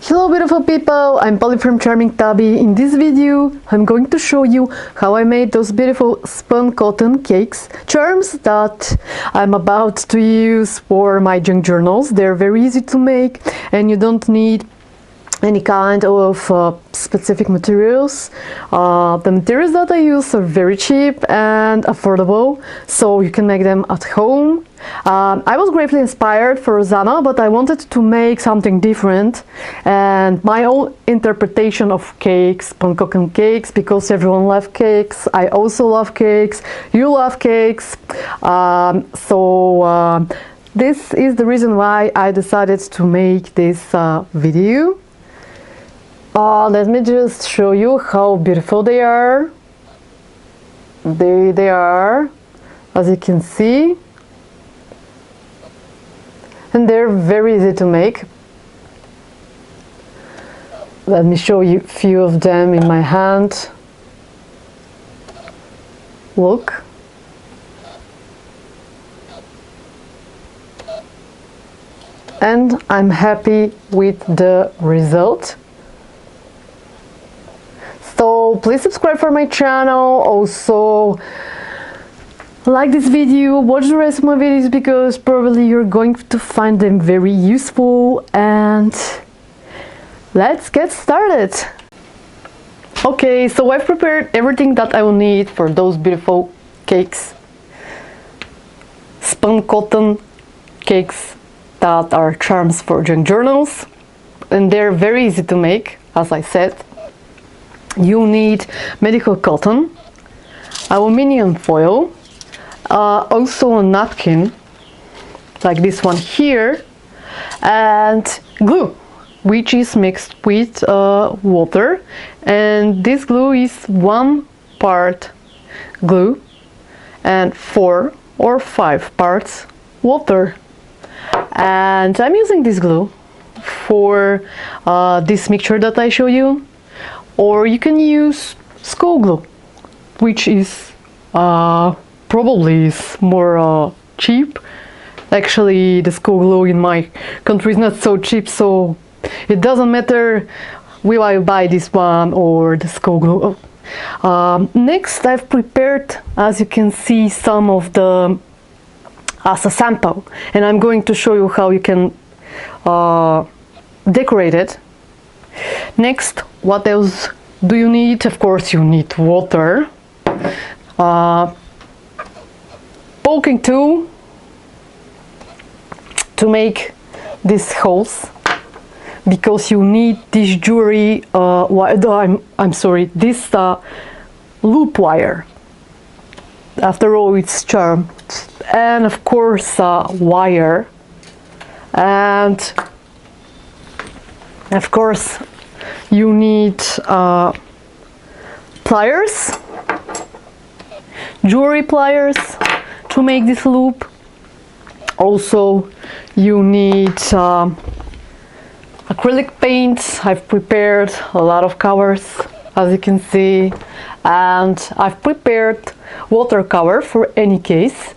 Hello beautiful people, I'm Polly from Charming Tabby. In this video I'm going to show you how I made those beautiful spun cotton cakes, charms that I'm about to use for my junk journals. They're very easy to make and you don't need any kind of specific materials. The materials that I use are very cheap and affordable, so you can make them at home. I was greatly inspired for Rosanna, but I wanted to make something different and my own interpretation of cakes, spun cotton cakes, because everyone loves cakes. I also love cakes, you love cakes, this is the reason why I decided to make this video. Let me just show you how beautiful they are. There they are, as you can see. And they're very easy to make. Let me show you a few of them in my hand. Look. And I'm happy with the result. So please subscribe for my channel, also like this video, watch the rest of my videos because probably you're going to find them very useful, and let's get started. Okay, so I've prepared everything that I will need for those beautiful cakes, spun cotton cakes that are charms for junk journals, and they're very easy to make, as I said. You need medical cotton, aluminium foil, also a napkin like this one here, and glue, which is mixed with water, and this glue is 1 part glue and 4 or 5 parts water. And I'm using this glue for this mixture that I show you, or you can use school glue, which is probably more cheap. Actually, the school glue in my country is not so cheap, so it doesn't matter will I buy this one or the school glue. Next, I've prepared, as you can see, some of the as a sample, and I'm going to show you how you can decorate it. Next, what else do you need? Of course you need water, poking tool to make these holes, because you need this jewelry, this loop wire. After all, it's charmed. And of course wire, and of course you need pliers, jewelry pliers to make this loop. Also you need acrylic paint. I've prepared a lot of colors, as you can see, and I've prepared watercolor for any case.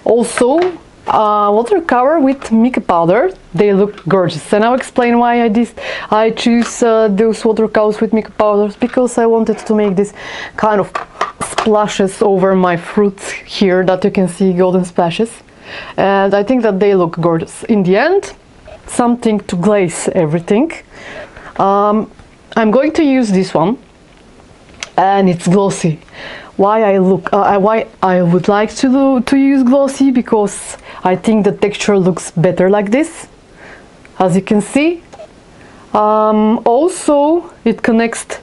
Also watercolor with mica powder. They look gorgeous, and I'll explain why I choose those watercolors with mica powders, because I wanted to make this kind of splashes over my fruits here that you can see, golden splashes, and I think that they look gorgeous. In the end, something to glaze everything. I'm going to use this one, and it's glossy. Why I would like to use glossy? Because I think the texture looks better like this, as you can see. Also, it connects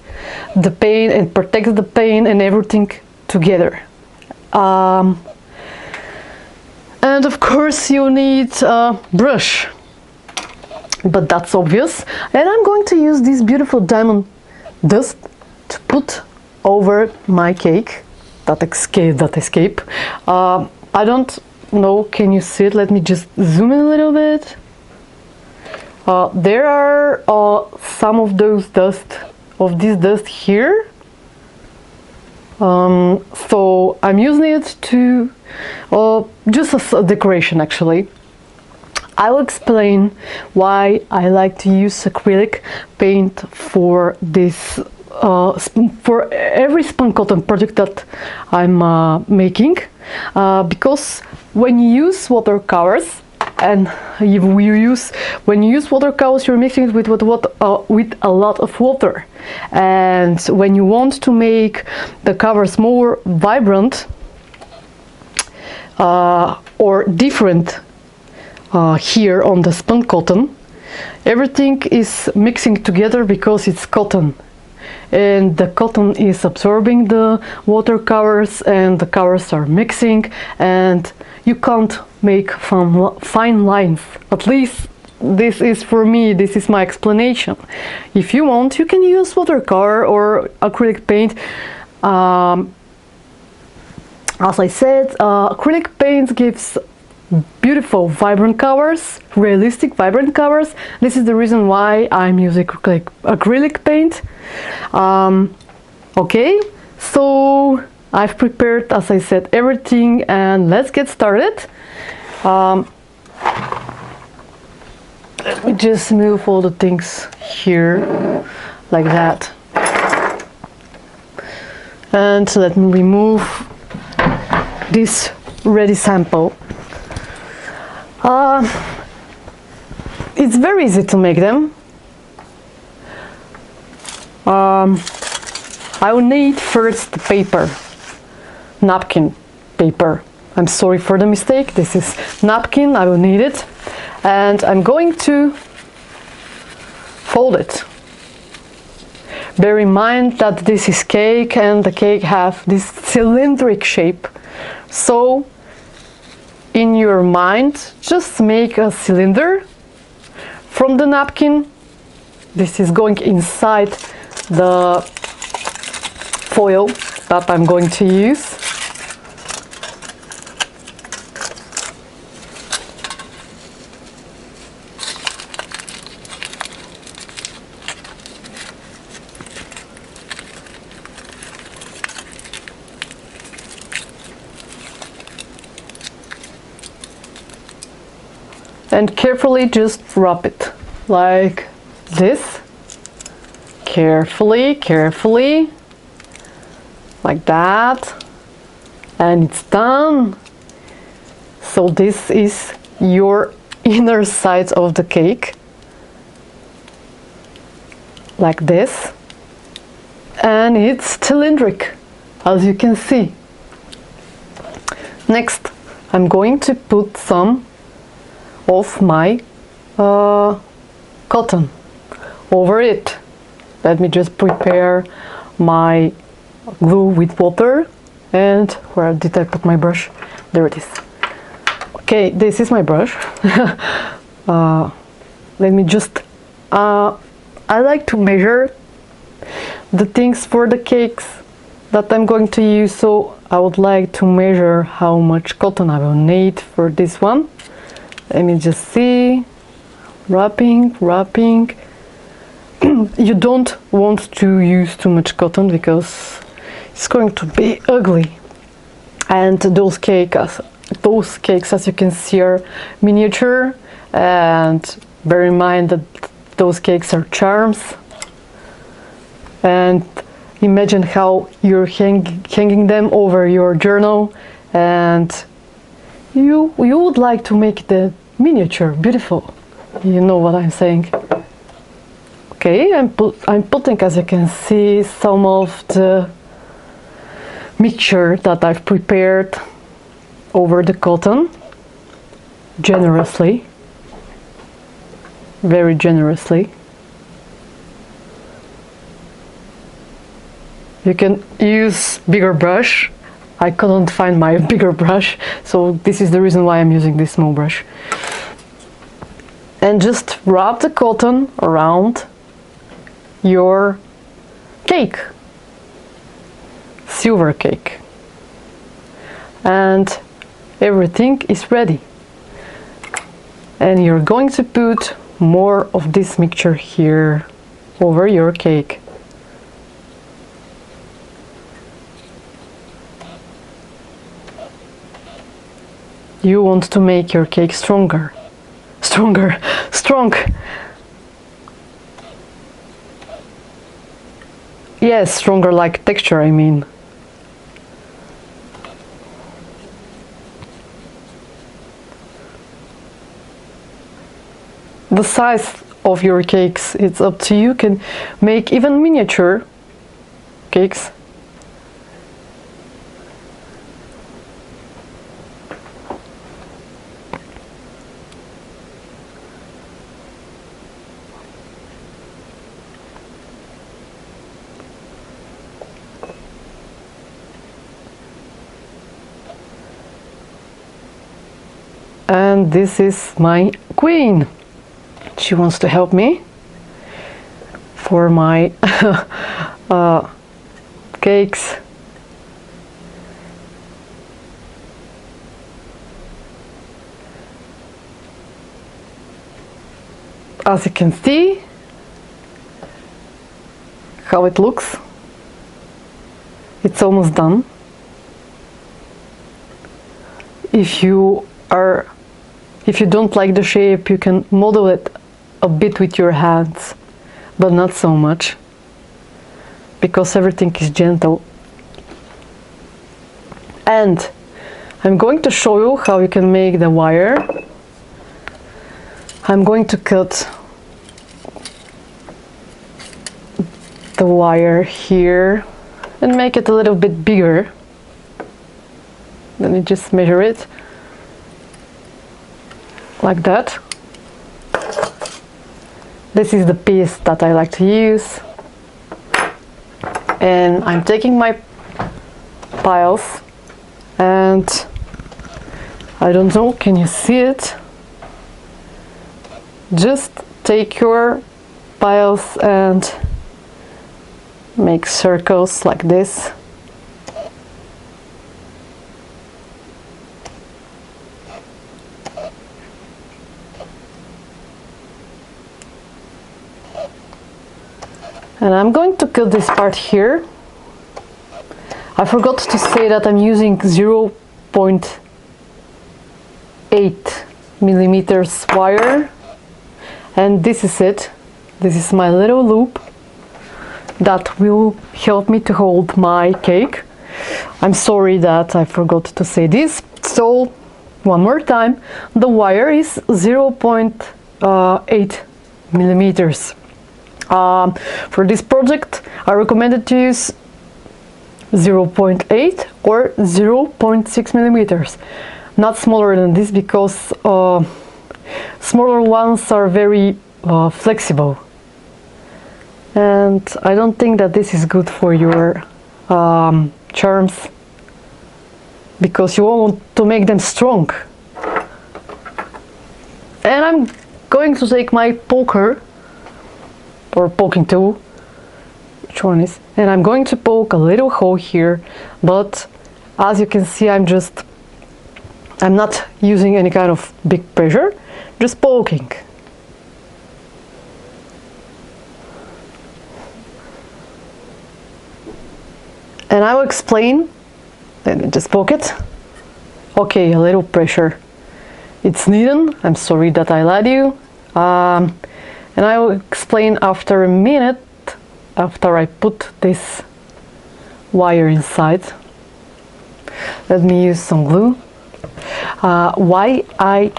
the paint and protects the paint and everything together. And of course you need a brush, but that's obvious. And I'm going to use this beautiful diamond dust to put over my cake that escape. I don't know, can you see it? Let me just zoom in a little bit. There are some of those this dust here, so I'm using it to just as a decoration actually. I will explain why I like to use acrylic paint for this for every spun cotton project that I'm making, because when you use watercolors, and when you use watercolors, you're mixing it with a lot of water, and when you want to make the covers more vibrant or different, here on the spun cotton, everything is mixing together because it's cotton, and the cotton is absorbing the watercolors and the colors are mixing, and you can't make fine lines. At least this is for me, this is my explanation. If you want, you can use watercolor or acrylic paint. As I said, acrylic paint gives beautiful vibrant colors, realistic vibrant colors. This is the reason why I'm using acrylic paint. Okay, so I've prepared, as I said, everything, and let's get started. Let me just move all the things here like that, and let me remove this ready sample. It's very easy to make them. I will need first the paper, napkin paper. I'm sorry for the mistake, this is napkin, I will need it. And I'm going to fold it. Bear in mind that this is cake, and the cake have this cylindric shape. So in your mind, just make a cylinder from the napkin. This is going inside the foil that I'm going to use. And carefully just wrap it like this. Carefully, carefully, like that, and it's done. So this is your inner side of the cake, like this, and it's cylindric, as you can see. Next, I'm going to put some of my cotton over it. Let me just prepare my glue with water. And where did I put my brush? There it is. Okay, this is my brush. Let me just I like to measure the things for the cakes that I'm going to use, so I would like to measure how much cotton I will need for this one. Let me just see. Wrapping. You don't want to use too much cotton because it's going to be ugly. And those cakes, as you can see, are miniature, and bear in mind that those cakes are charms. And imagine how you're hanging them over your journal, and you would like to make the miniature beautiful. You know what I'm saying. Okay, I'm putting, as you can see, some of the mixture that I've prepared over the cotton, generously, very generously. You can use bigger brush. I couldn't find my bigger brush, so this is the reason why I'm using this small brush. And just wrap the cotton around your cake, silver cake, and everything is ready. And you're going to put more of this mixture here over your cake. You want to make your cake stronger, stronger, strong. Yes, stronger like texture, I mean. The size of your cakes, it's up to you. You can make even miniature cakes. And this is my queen. She wants to help me for my cakes. As you can see how it looks, it's almost done. If you don't like the shape, you can model it a bit with your hands, but not so much, because everything is gentle. And I'm going to show you how you can make the wire. I'm going to cut the wire here and make it a little bit bigger. Then you just measure it like that. This is the piece that I like to use, and I'm taking my piles, and I don't know, can you see it? Just take your piles and make circles like this. And I'm going to cut this part here. I forgot to say that I'm using 0.8 millimeters wire, and this is it. This is my little loop that will help me to hold my cake. I'm sorry that I forgot to say this. So one more time, the wire is 0.8 millimeters. For this project, I recommended to use 0.8 or 0.6 millimeters, not smaller than this, because smaller ones are very flexible, and I don't think that this is good for your charms, because you want to make them strong. And I'm going to take my poker or poking tool, which one is, and I'm going to poke a little hole here, but as you can see, I'm not using any kind of big pressure, just poking. And I will explain, then just poke it. Okay, a little pressure, it's needed. I'm sorry that I lied to you. And I will explain after a minute, after I put this wire inside. Let me use some glue. Why I'm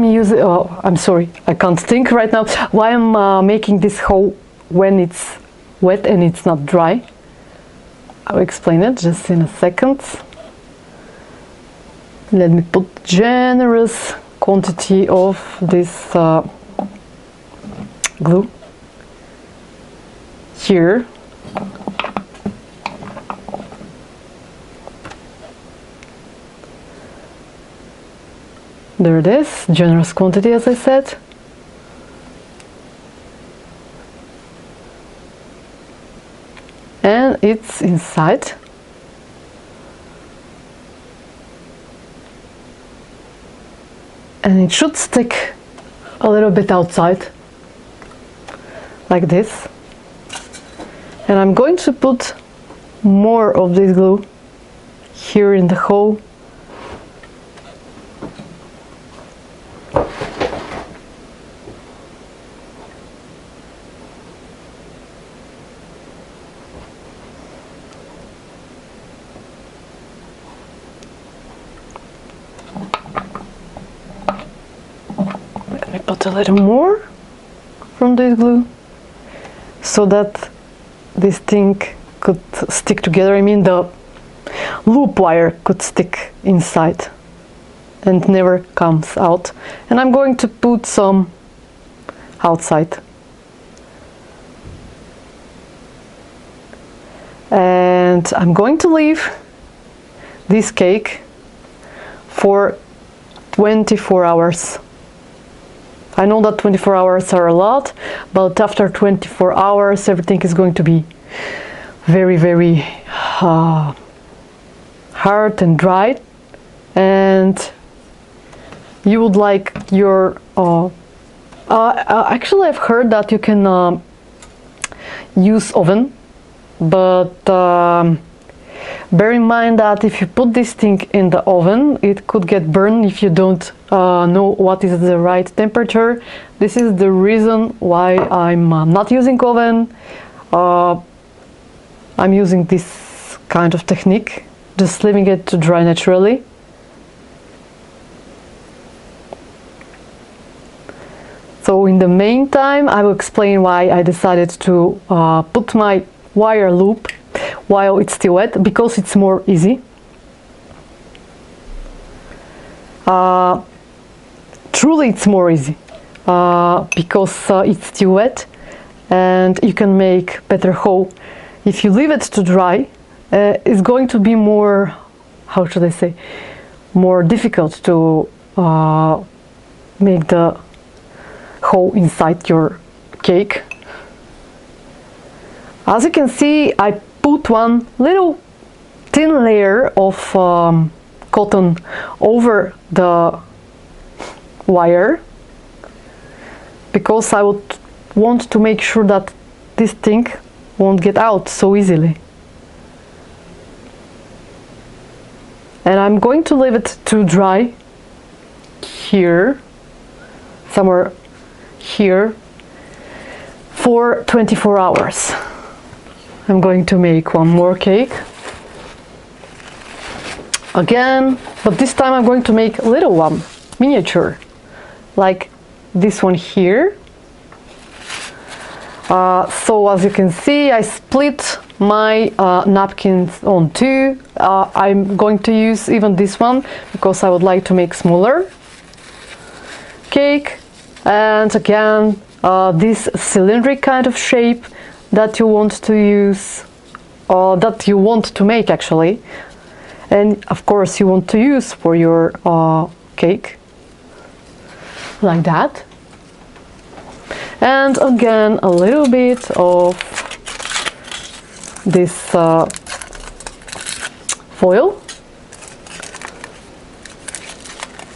using, I'm sorry, I can't think right now. Why I'm making this hole when it's wet and it's not dry. I'll explain it just in a second. Let me put generous quantity of this glue here. There it is, generous quantity, as I said. And it's inside. And it should stick a little bit outside, like this. And I'm going to put more of this glue here in the hole put a little more from this glue so that this thing could stick together. I mean, the loop wire could stick inside and never comes out. And I'm going to put some outside. And I'm going to leave this cake for 24 hours. I know that 24 hours are a lot, but after 24 hours everything is going to be very, very hard and dry, and you would like your actually I've heard that you can use oven, but bear in mind that if you put this thing in the oven, it could get burned if you don't know what is the right temperature. This is the reason why I'm not using oven. I'm using this kind of technique, just leaving it to dry naturally. So in the meantime, I will explain why I decided to put my wire loop while it's still wet, because it's more easy. Truly it's more easy because it's still wet and you can make better hole. If you leave it to dry, it's going to be more, how should I say, more difficult to make the hole inside your cake. As you can see, I put one little thin layer of cotton over the wire because I would want to make sure that this thing won't get out so easily. And I'm going to leave it to dry here, somewhere here, for 24 hours. I'm going to make one more cake again, but this time I'm going to make a little one, miniature, like this one here. So as you can see, I split my napkins on two. I'm going to use even this one because I would like to make smaller cake. And again, this cylindric kind of shape that you want to use, or that you want to make actually, and of course you want to use for your cake, like that. And again, a little bit of this foil.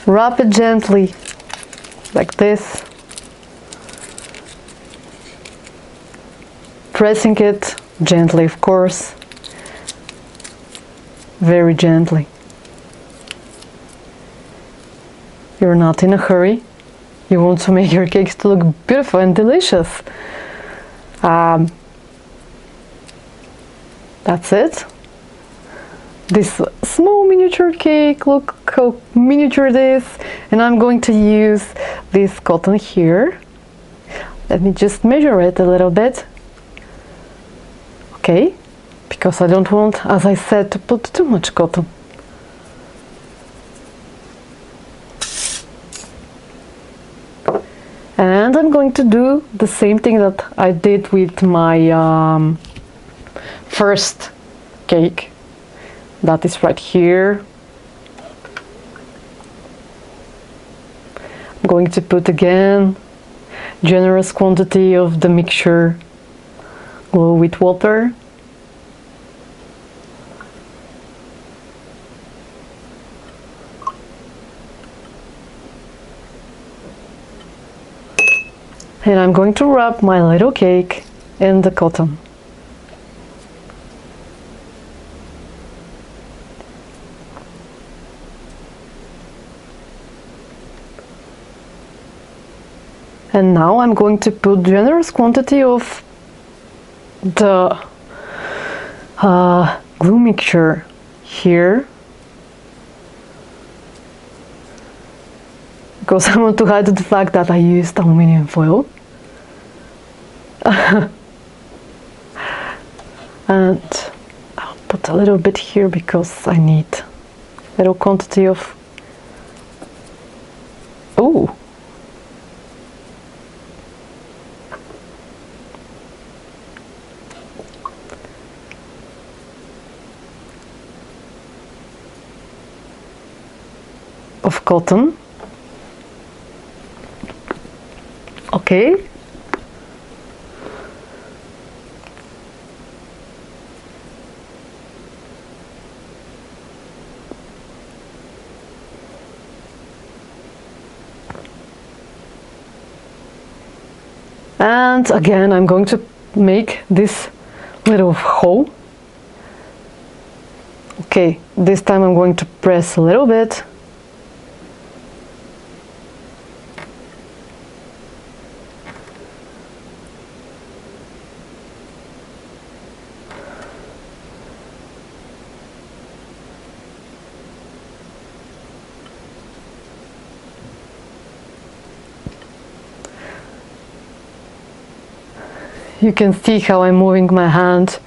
Wrap it gently, like this. Pressing it gently, of course, very gently. You're not in a hurry. You want to make your cakes to look beautiful and delicious. That's it. This small miniature cake, look how miniature it is. And I'm going to use this cotton here. Let me just measure it a little bit. Okay, because I don't want, as I said, to put too much cotton. And I'm going to do the same thing that I did with my first cake. That is right here. I'm going to put again generous quantity of the mixture glue with water. And I'm going to wrap my little cake in the cotton. And now I'm going to put generous quantity of the glue mixture here. because I want to hide the fact that I used aluminium foil. And I'll put a little bit here because I need a little quantity of of cotton. Okay. And again, I'm going to make this little hole. Okay, this time I'm going to press a little bit. You can see how I'm moving my hand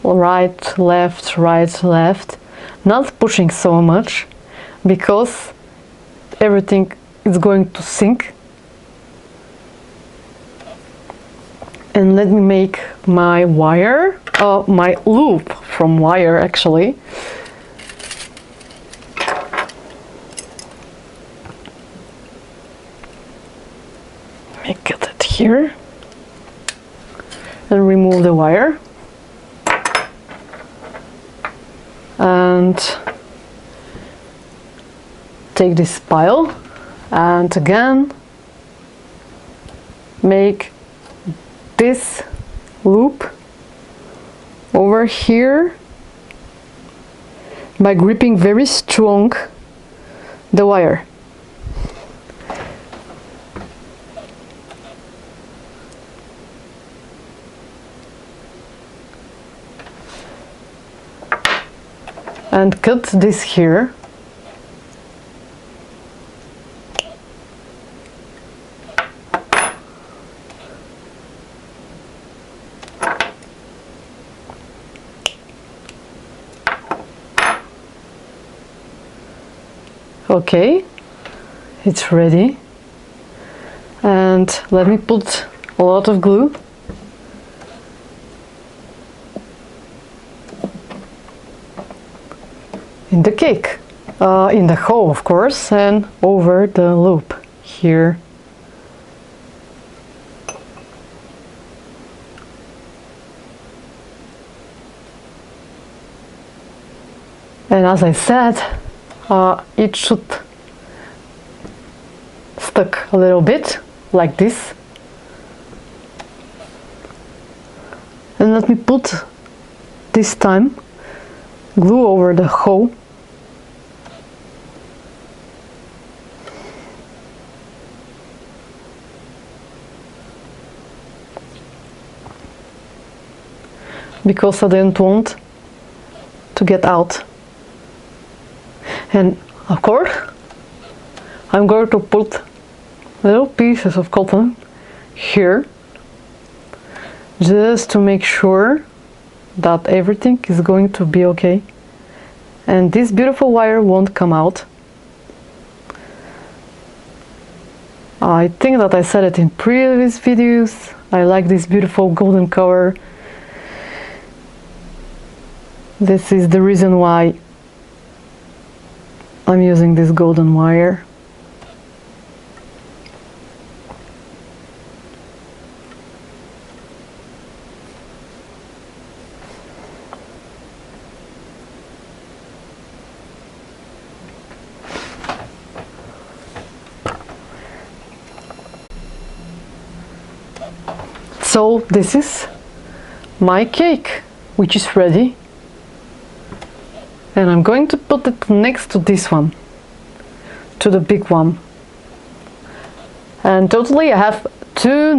right, left, right, left, not pushing so much because everything is going to sink. And let me make my wire, my loop from wire actually. Let me get it here. And remove the wire and take this pile and again make this loop over here by gripping very strong the wire. And cut this here. Okay, it's ready. And let me put a lot of glue. In the cake, in the hole of course, and over the loop here. And as I said, it should stick a little bit like this. And let me put this time glue over the hole. Because I didn't want to get out. And of course I'm going to put little pieces of cotton here just to make sure that everything is going to be okay and this beautiful wire won't come out. I think that I said it in previous videos. I like this beautiful golden color. This is the reason why I'm using this golden wire. So this is my cake, which is ready. And I'm going to put it next to this one, to the big one. And totally I have two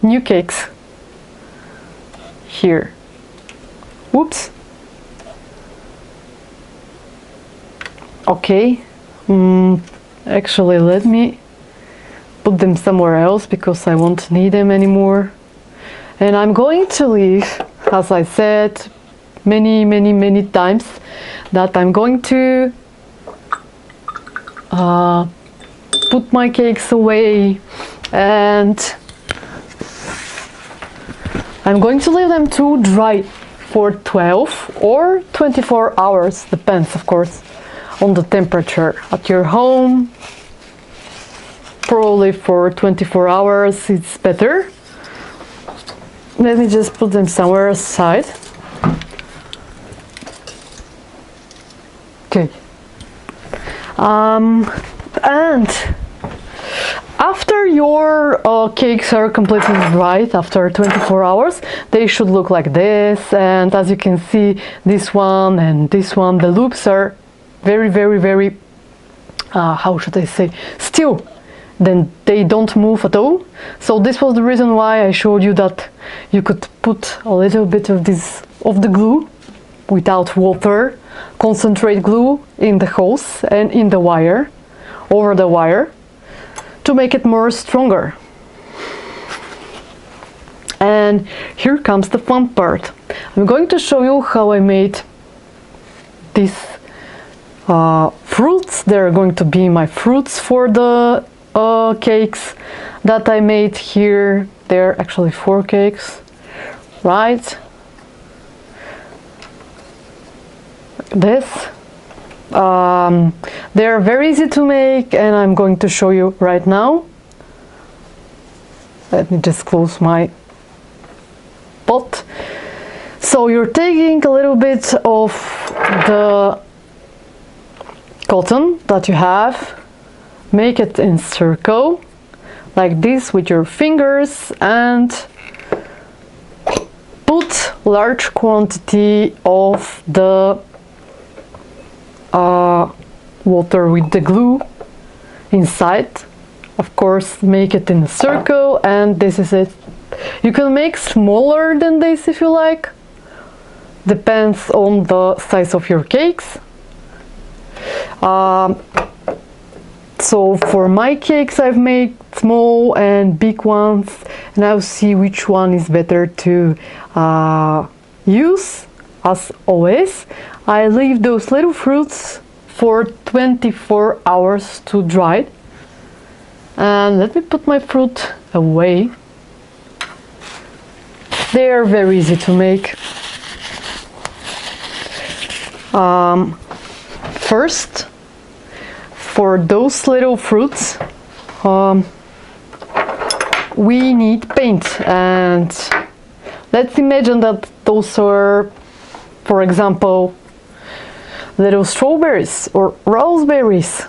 new cakes here. Whoops. Okay. Actually, let me put them somewhere else because I won't need them anymore. And I'm going to leave, as I said many times, that I'm going to put my cakes away, and I'm going to leave them to dry for 12 or 24 hours, depends of course on the temperature at your home. Probably for 24 hours it's better. Let me just put them somewhere aside. Okay. And after your cakes are completely dried, after 24 hours, they should look like this. And as you can see, this one and this one, the loops are very, how should I say, still. Then they don't move at all. So this was the reason why I showed you that you could put a little bit of the glue without water, concentrate glue in the holes and in the wire, over the wire, to make it more stronger. And here comes the fun part. I'm going to show you how I made these fruits. They're going to be my fruits for the cakes that I made here. They're actually 4 cakes, right? Like this. They're very easy to make, and I'm going to show you right now. Let me just close my pot. So you're taking a little bit of the cotton that you have, make it in circle like this with your fingers, and put large quantity of the water with the glue inside. Of course, make it in a circle, and this is it. You can make smaller than this if you like, depends on the size of your cakes. So for my cakes I've made small and big ones, and I'll see which one is better to use. As always, I leave those little fruits for 24 hours to dry. And let me put my fruit away. They are very easy to make. First, for those little fruits, we need paint, and let's imagine that those are, for example, little strawberries or raspberries.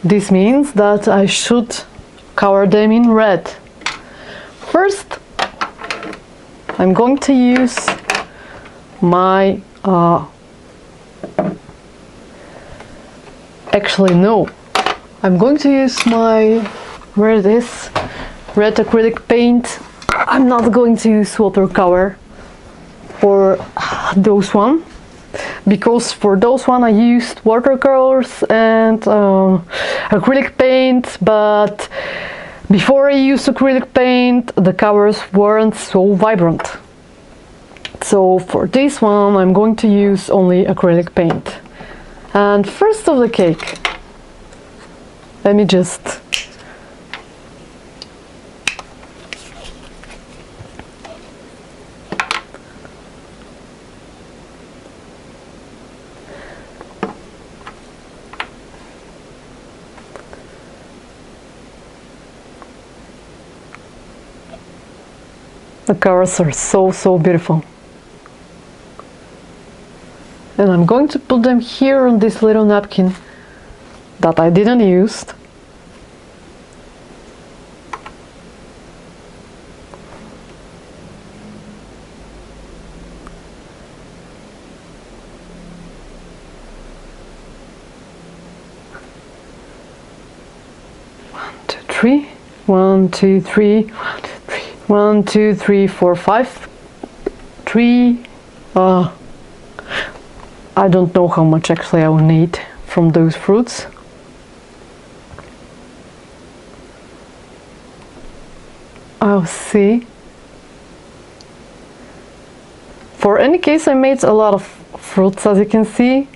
This means that I should color them in red. First, I'm going to use my actually no, I'm going to use my, where it is, red acrylic paint. I'm not going to use watercolor for those one, because for those one I used watercolors and acrylic paint, but before I used acrylic paint the colors weren't so vibrant. So for this one I'm going to use only acrylic paint. And first of the cake, let me just the colors are so beautiful. And I'm going to put them here on this little napkin that I didn't use. One, two, three, 1, 2, 3, 4, 5, 3, I don't know how much actually I will need from those fruits. Oh, see. For any case, I made a lot of fruits, as you can see.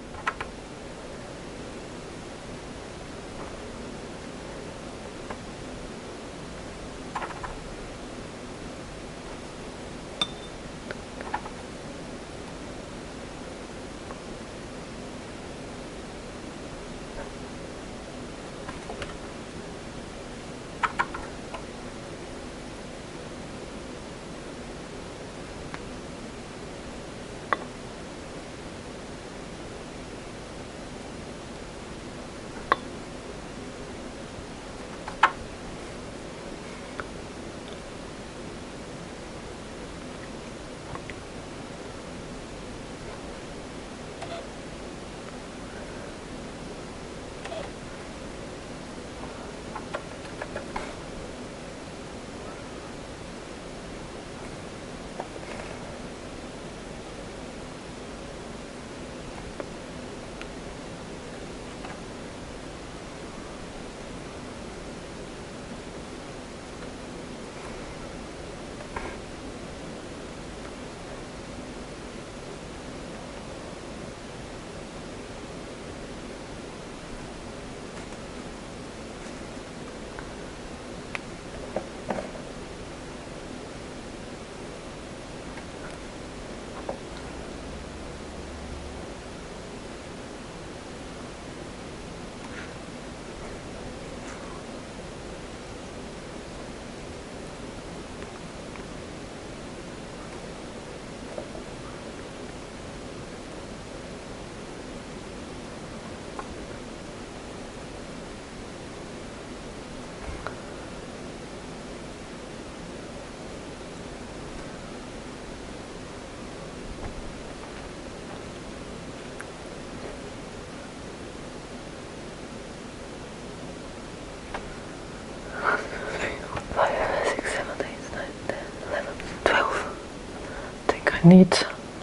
Need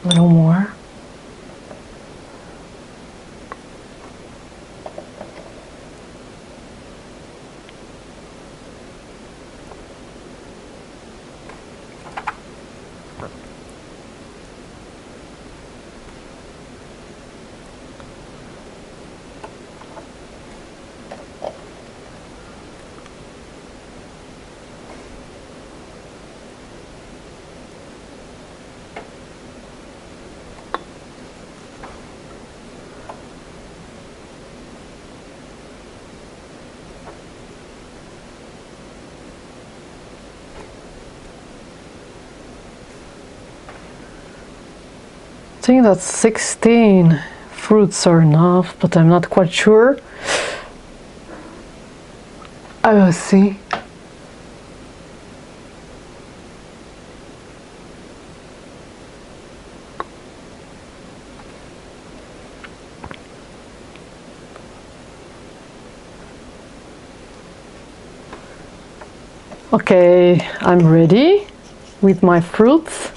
a little more. I think that 16 fruits are enough, but I'm not quite sure. I will see. Okay, I'm ready with my fruits.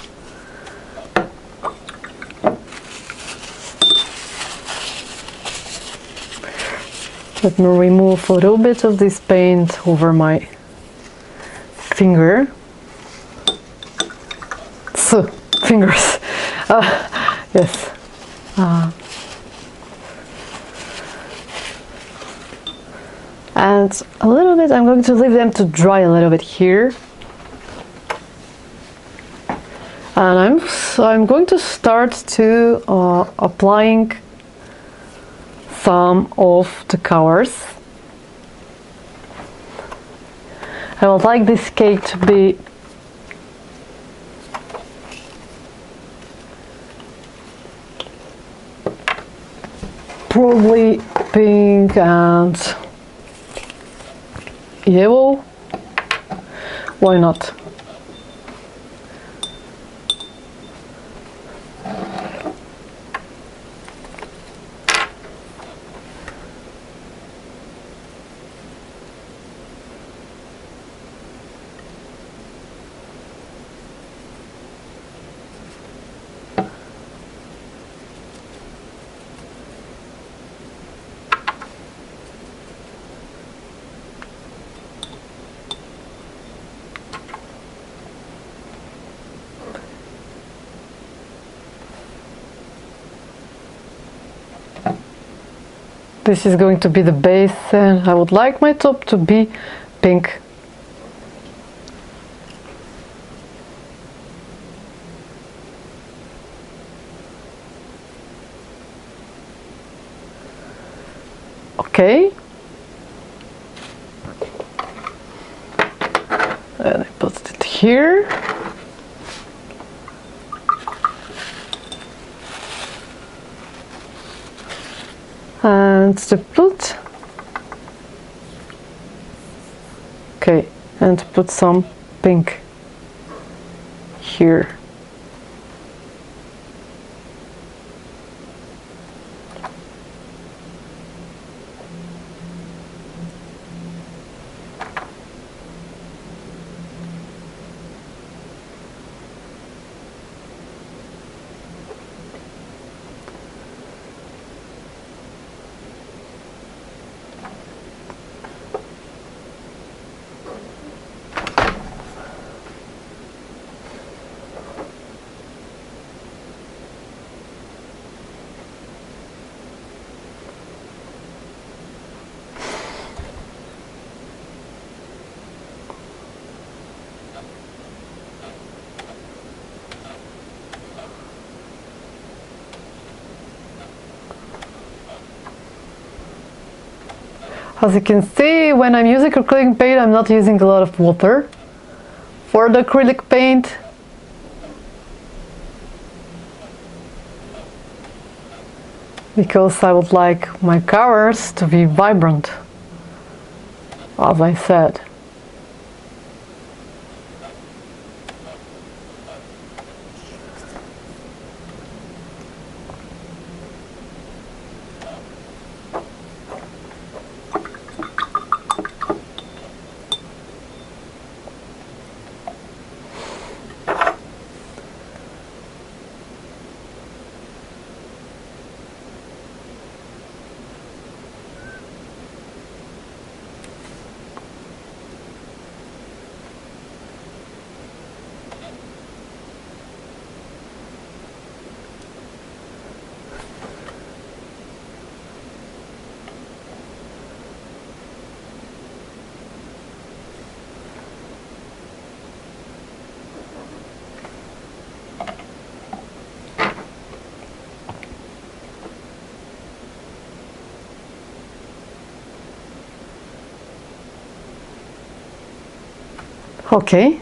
Let me remove a little bit of this paint over my finger. So, fingers. Yes. And a little bit, I'm going to leave them to dry a little bit here. And I'm going to start to applying some of the colors. I would like this cake to be probably pink and yellow. Why not? This is going to be the base, and I would like my top to be pink. Okay. And I put it here. And to put, okay, and to put some pink here. As you can see, when I'm using acrylic paint, I'm not using a lot of water for the acrylic paint. Because I would like my colors to be vibrant, as I said. Okay.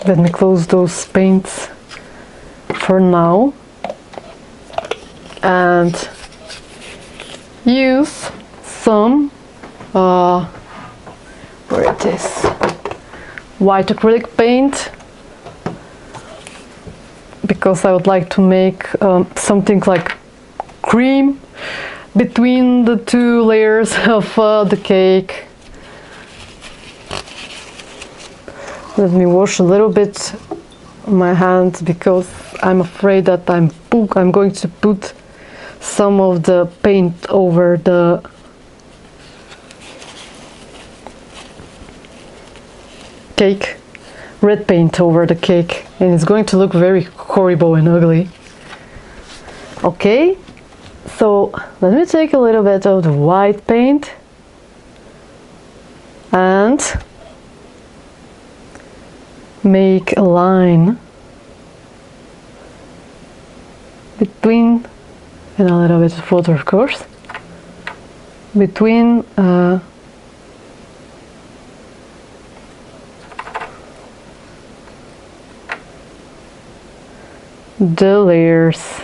Let me close those paints for now and use some where it is, white acrylic paint, because I would like to make something like cream between the two layers of the cake. Let me wash a little bit my hands because I'm afraid that I'm going to put some of the paint over the cake, red paint over the cake, and it's going to look very horrible and ugly. Okay, so let me take a little bit of the white paint and make a line between, and a little bit of water of course, between the layers.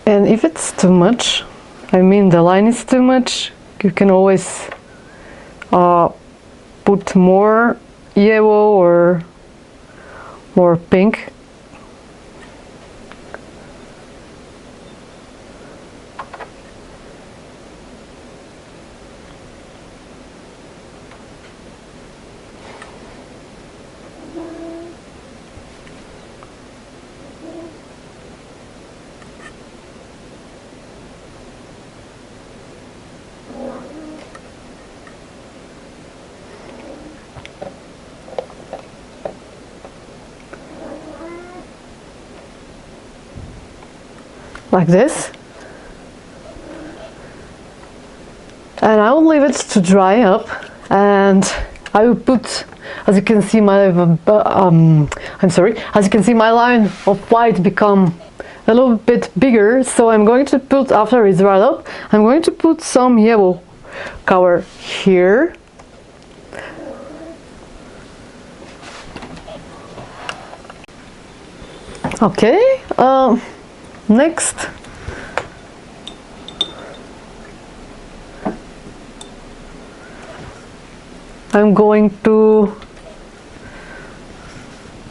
And if it's too much, I mean the line is too much, you can always put more yellow or more pink. Like this, and I will leave it to dry up, and I will put, as you can see, my as you can see, my line of white become a little bit bigger, so I'm going to put, after it's dried up, I'm going to put some yellow color here. Okay, next I'm going to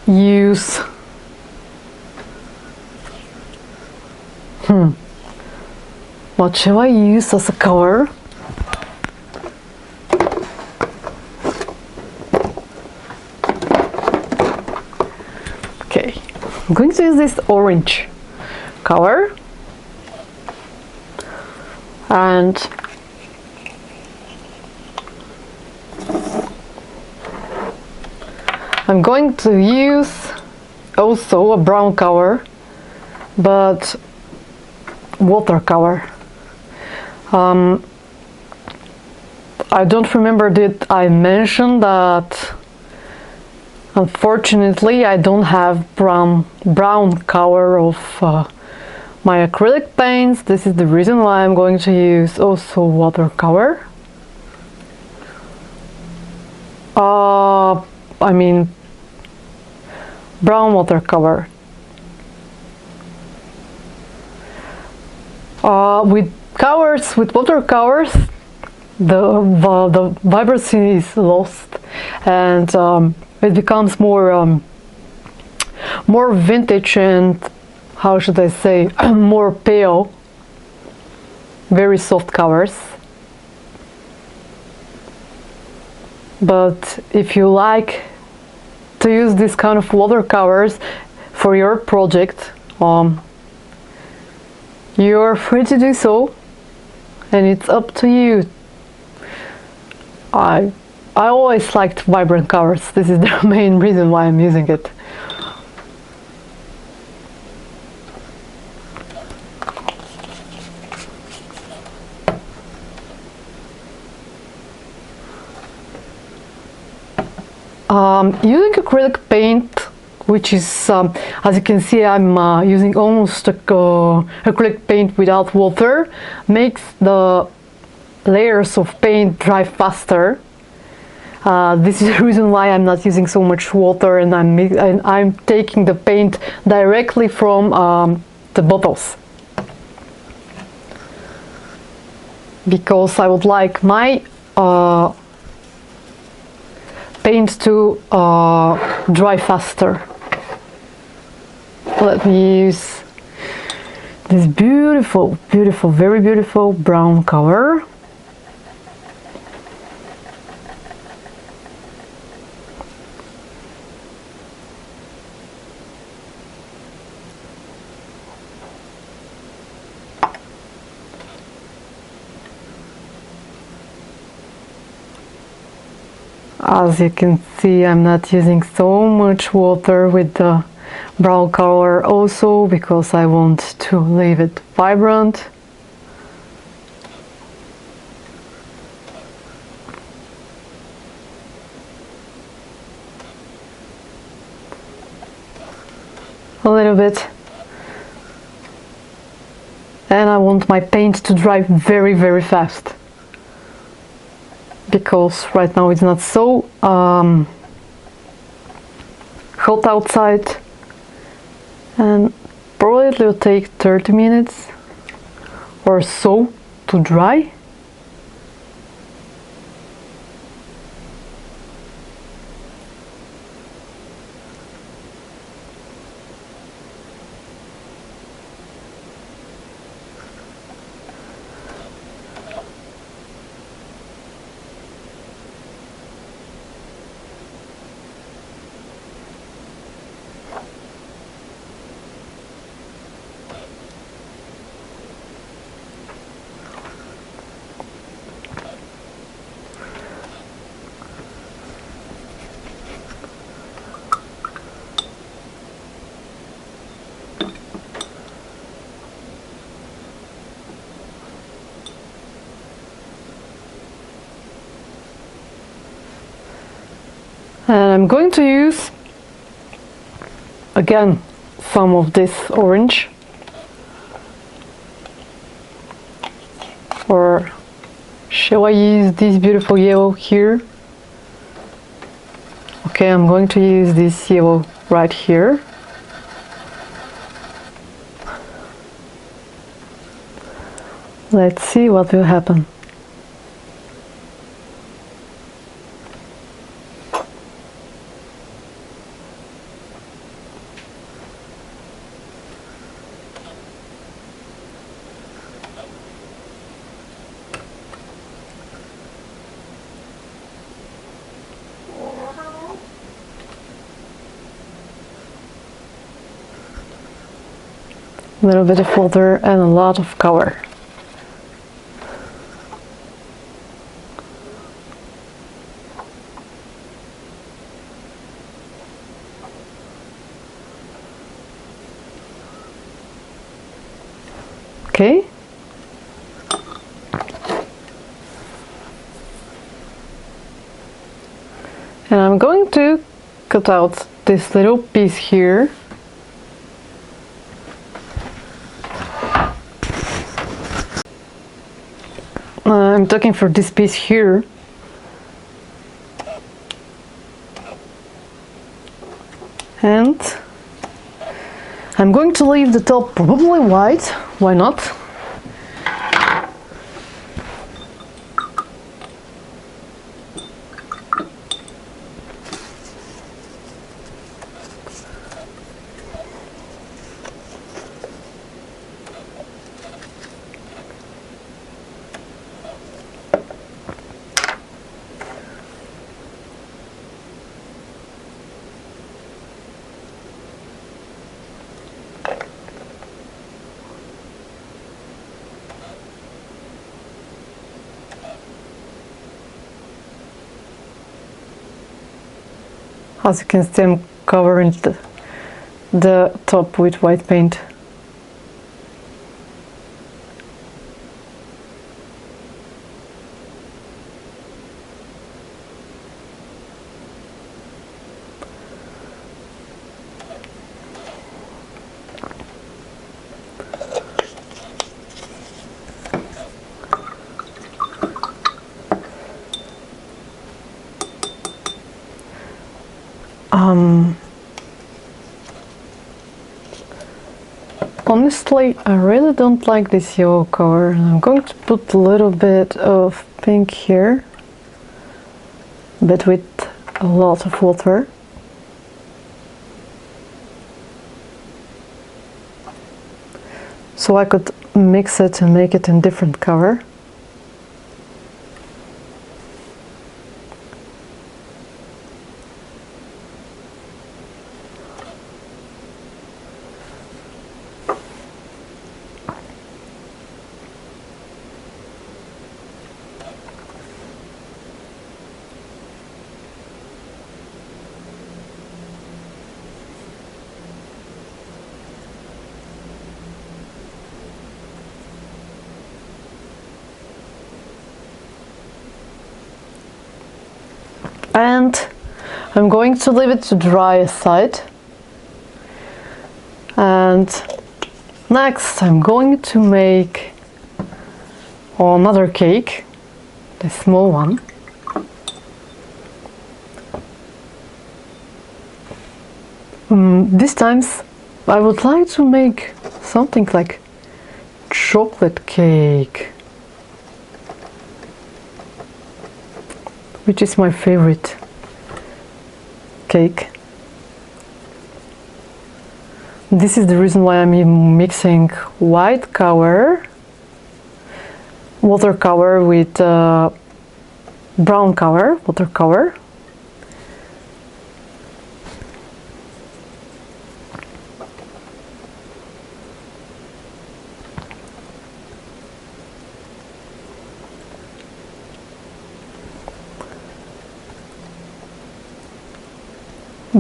use what shall I use as a color? Okay, I'm going to use this orange color, and I'm going to use also a brown color, but watercolor. I don't remember, did I mention that unfortunately I don't have brown color of my acrylic paints. This is the reason why I'm going to use also watercolor. I mean brown watercolor. With watercolors, the vibrancy is lost, and it becomes more vintage and, how should I say, more pale, very soft colors. But if you like to use this kind of watercolors for your project, you're free to do so, and it's up to you. I always liked vibrant colors. This is the main reason why I'm using it. Using acrylic paint, which is, as you can see, I'm using almost acrylic paint without water, makes the layers of paint dry faster. This is the reason why I'm not using so much water, and I'm taking the paint directly from the bottles, because I would like my paint to dry faster. Let me use this beautiful, very beautiful brown color. As you can see, I'm not using so much water with the brown color, also because I want to leave it vibrant. A little bit. And I want my paint to dry very, very fast, because right now it's not so hot outside, and probably it will take 30 minutes or so to dry. And I'm going to use again some of this orange, or shall I use this beautiful yellow here? Okay, I'm going to use this yellow right here. Let's see what will happen. A little bit of water and a lot of color. Okay. And I'm going to cut out this little piece here. I'm looking for this piece here. And I'm going to leave the top probably white, why not? As you can see, I'm covering the top with white paint. Honestly, I really don't like this yellow color, and I'm going to put a little bit of pink here, but with a lot of water. So I could mix it and make it in different color. And I'm going to leave it to dry aside. And next I'm going to make another cake, the small one. This time I would like to make something like chocolate cake. which is my favorite cake. This is the reason why I'm mixing white color, watercolor with brown color, watercolor.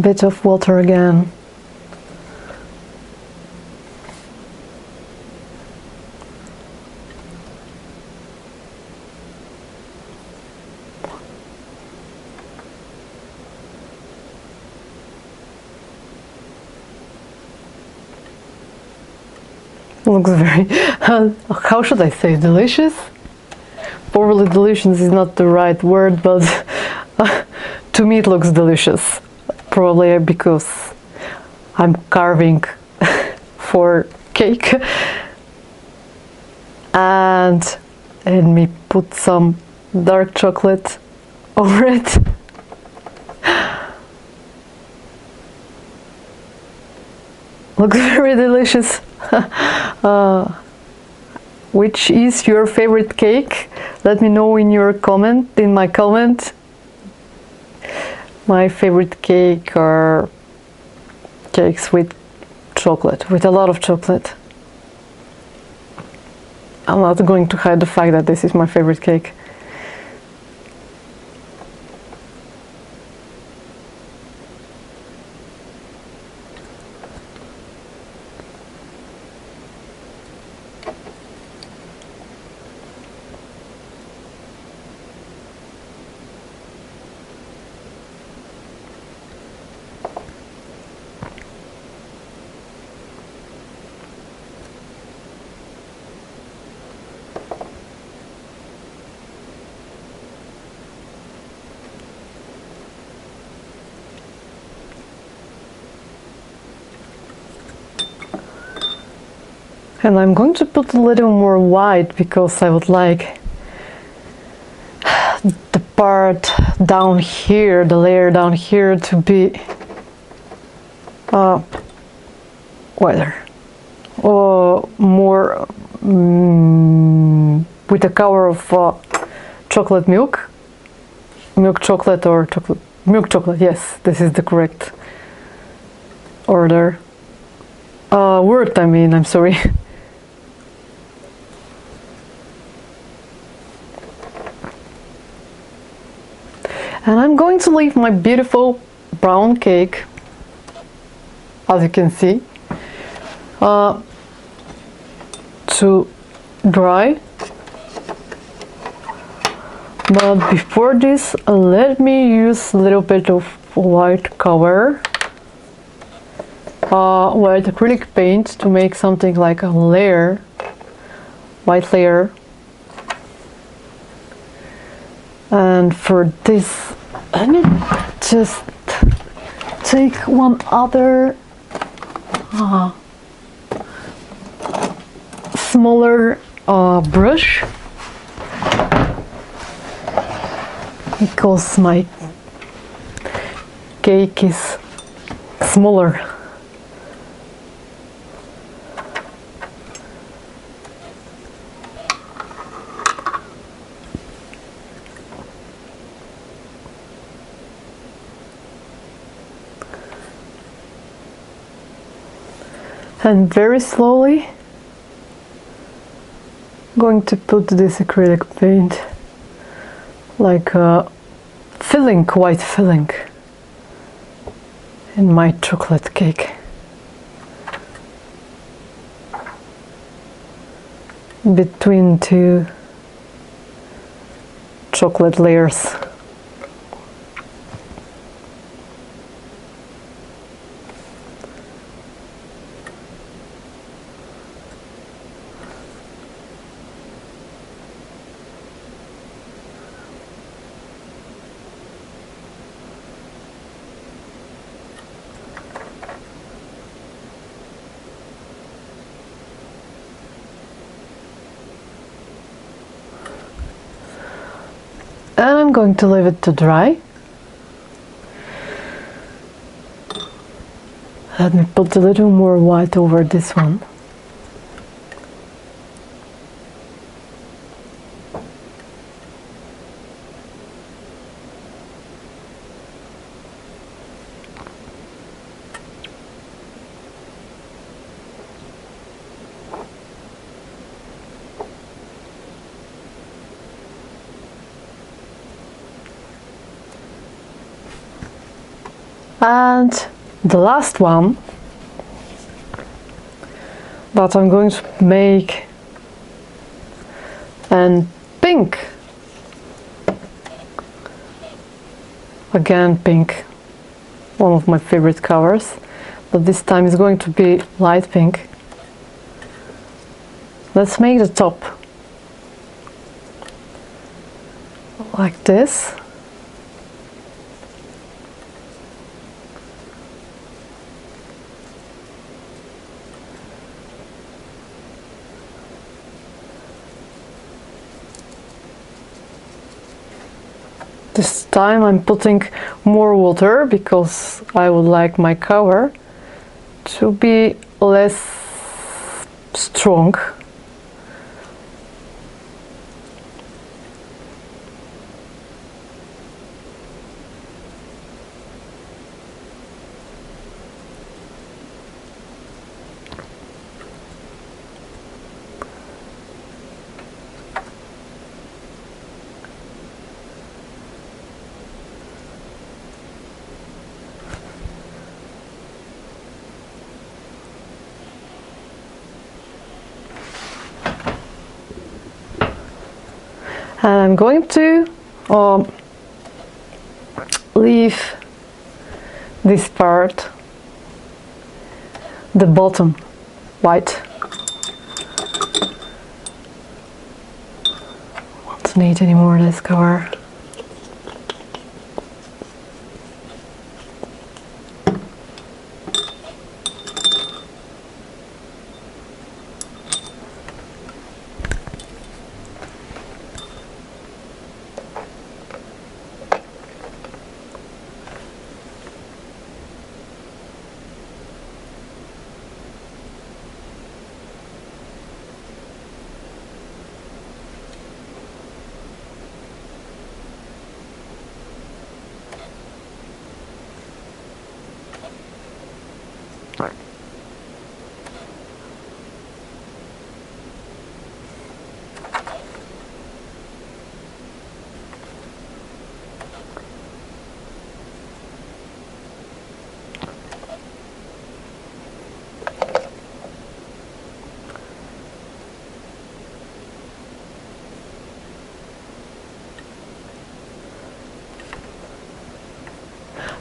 Bit of water again. Looks very, how should I say, delicious? Probably delicious is not the right word, but to me it looks delicious. Probably because I'm carving for cake. And let me put some dark chocolate over it. Looks very delicious. Which is your favorite cake? Let me know in your comment, in my comment. My favorite cake are cakes with chocolate, with a lot of chocolate. I'm not going to hide the fact that this is my favorite cake. And I'm going to put a little more white because I would like the part down here, the layer down here, to be whiter or more with the color of chocolate milk chocolate, or milk chocolate. Yes, this is the correct order. Word, I mean, I'm sorry. And I'm going to leave my beautiful brown cake, as you can see, to dry. But before this, let me use a little bit of white color, white acrylic paint, to make something like a layer, white layer. And for this, let me just take one other smaller brush, because my cake is smaller. And very slowly going to put this acrylic paint like a filling, white filling, in my chocolate cake. Between two chocolate layers. And I'm going to leave it to dry. Let me put a little more white over this one. And the last one that I'm going to make in pink. Again, pink, one of my favorite colors, but this time it's going to be light pink. Let's make the top like this. This time I'm putting more water because I would like my color to be less strong. And I'm going to leave this part, the bottom, white. Don't need any more of this color.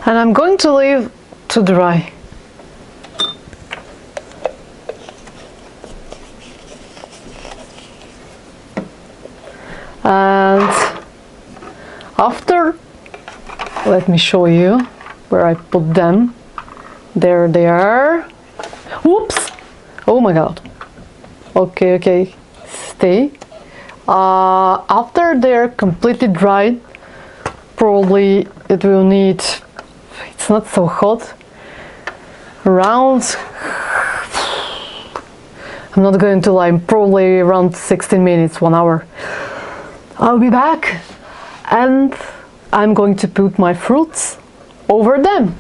And I'm going to leave to dry. And after, let me show you where I put them. There they are. Whoops! Oh my god. Okay, stay. After they're completely dried, probably it will need, it's not so hot, around, I'm not going to lie, probably around 16 minutes, 1 hour. I'll be back and I'm going to put my fruits over them.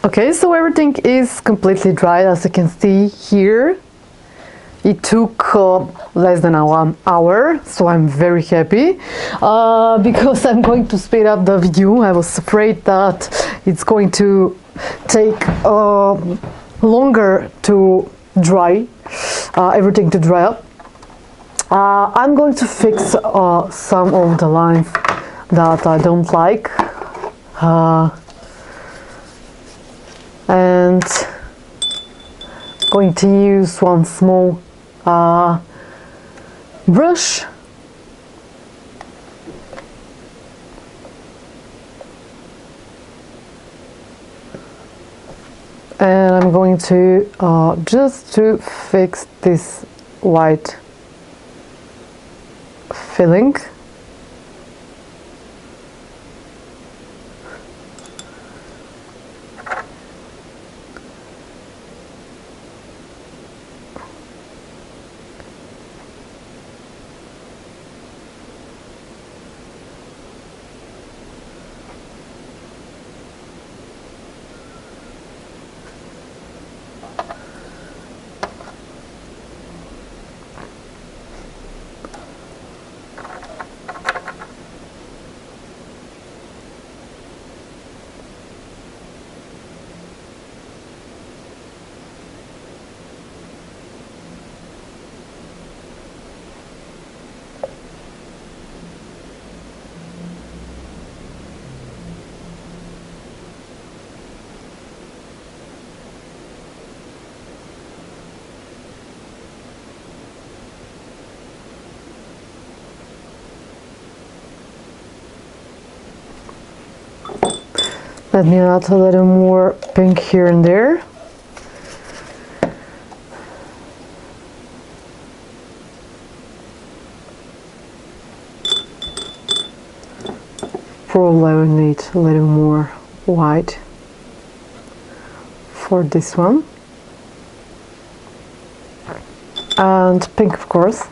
Okay, so everything is completely dry, as you can see here. It took less than 1 hour, so I'm very happy because I'm going to speed up the video. I was afraid that it's going to take longer to dry, everything to dry up. I'm going to fix some of the lines that I don't like, and going to use one small brush and I'm going to just to fix this white filling. Let me add a little more pink here and there. Probably I will need a little more white for this one. And pink, of course.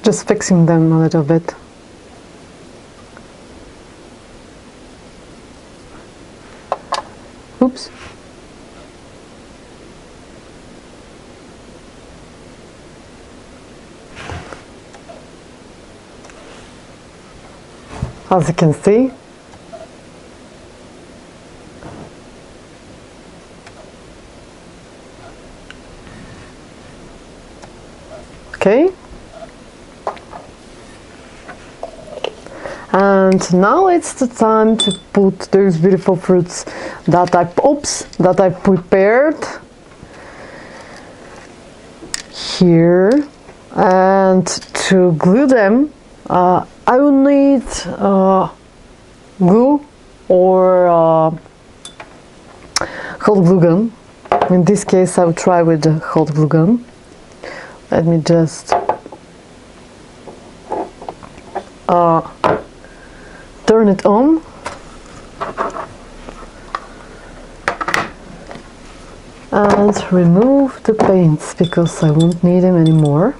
Just fixing them a little bit. Oops. As you can see, okay. And now it's the time to put those beautiful fruits that I prepared here, and to glue them I will need glue or hot glue gun. In this case I will try with the hot glue gun. Let me just turn it on. And remove the paints because I won't need them anymore.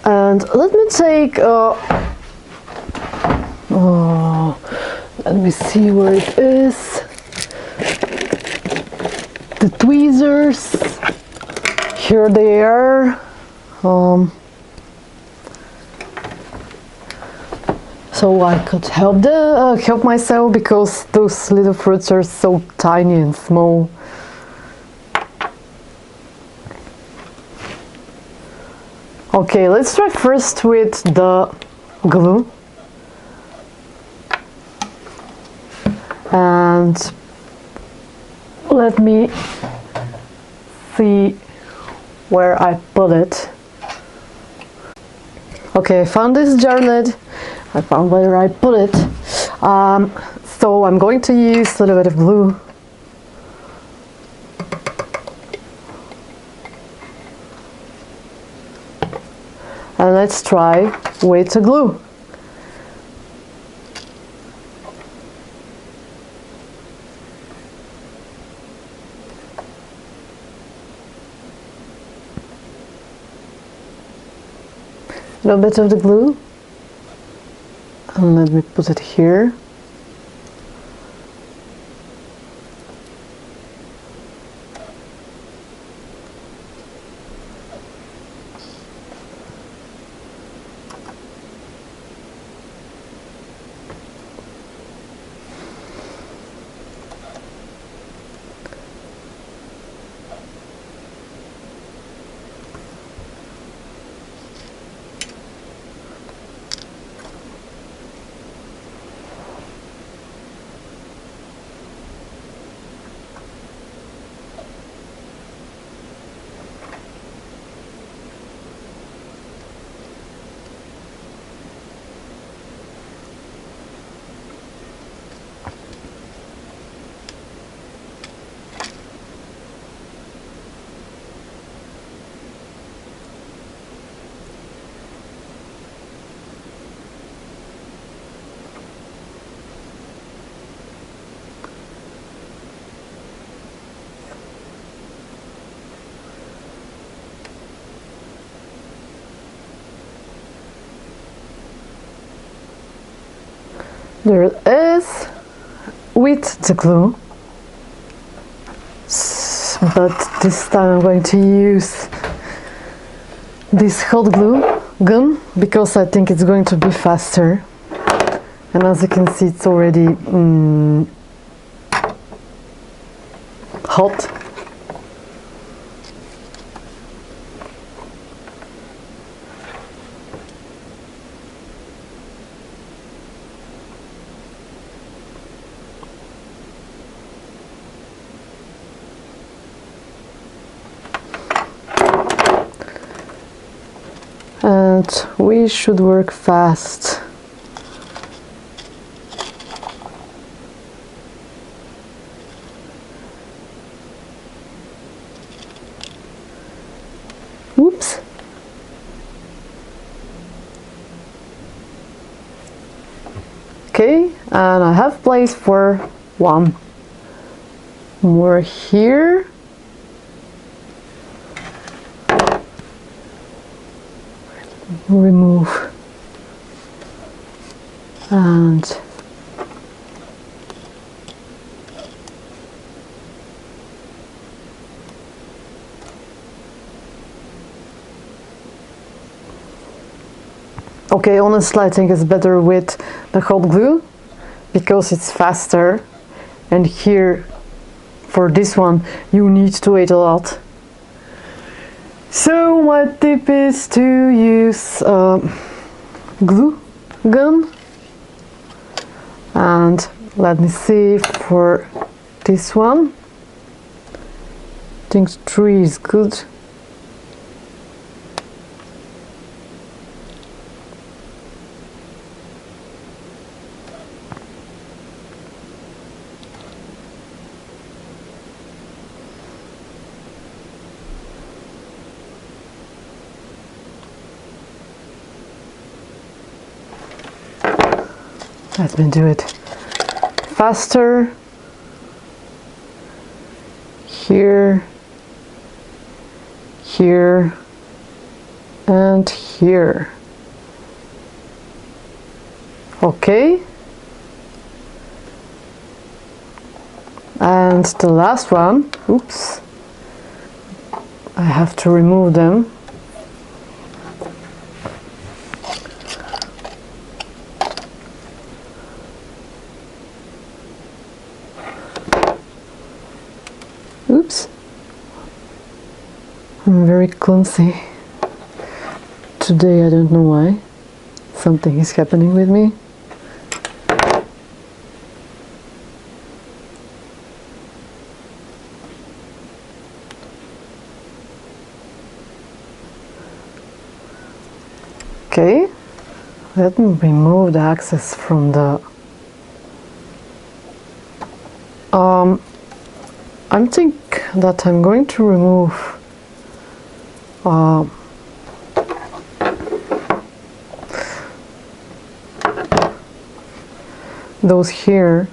And let me take let me see where it is. The tweezers, here they are. So I could help myself because those little fruits are so tiny and small. Okay, let's try first with the glue. And let me see where I put it. Okay, I found this jar lid. I found where I put it. So I'm going to use a little bit of glue. And let's try with the glue. a little bit of the glue, and let me put it here. There it is with the glue, but this time I'm going to use this hot glue gun because I think it's going to be faster. And as you can see, it's already hot. And we should work fast. Oops. Okay, and I have place for one more here. Remove and okay, honestly I think it's better with the hot glue because it's faster, and here for this one you need to wait a lot. So my tip is to use glue gun, and let me see for this one. I think 3 is good. Let me do it faster. Here, here, and here. Okay. And the last one, oops, I have to remove them. Oops, I'm very clumsy today. I don't know why. Something is happening with me. Okay, let me remove the access from the I think that I'm going to remove those here,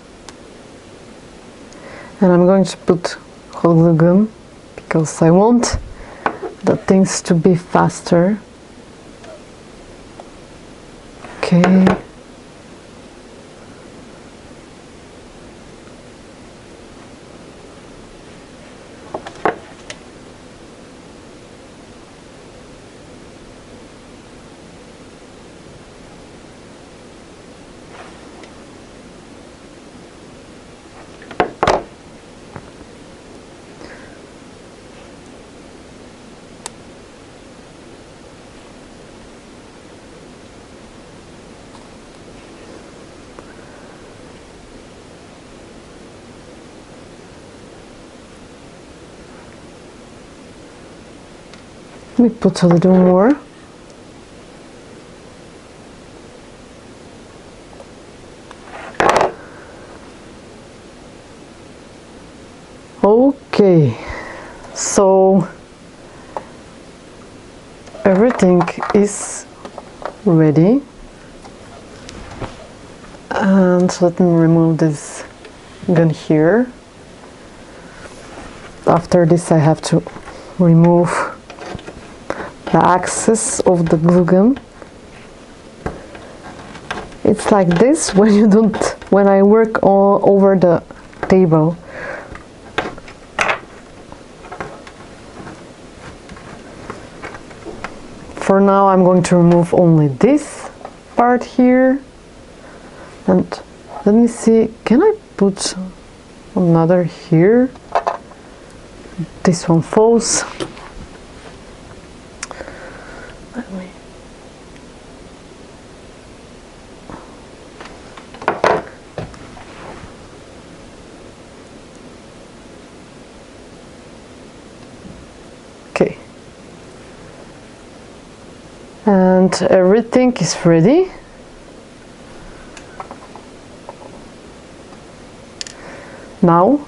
and I'm going to put hot glue gun because I want the things to be faster. Okay. Let me put a little more. Okay, so everything is ready, and let me remove this gun here. After this I have to remove the axis of the glue gun. It's like this when I work all over the table. For now I'm going to remove only this part here, and let me see, can I put another here? This one falls. Let me. Okay. And everything is ready. Now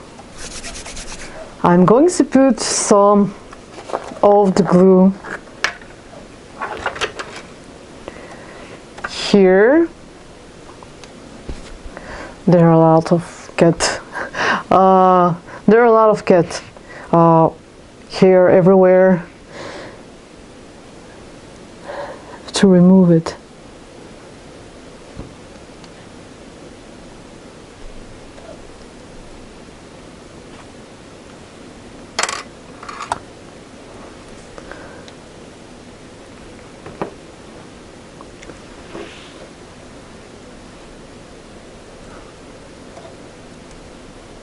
I'm going to put some of the glue here. There are a lot of cats. There are a lot of cats here everywhere. To remove it.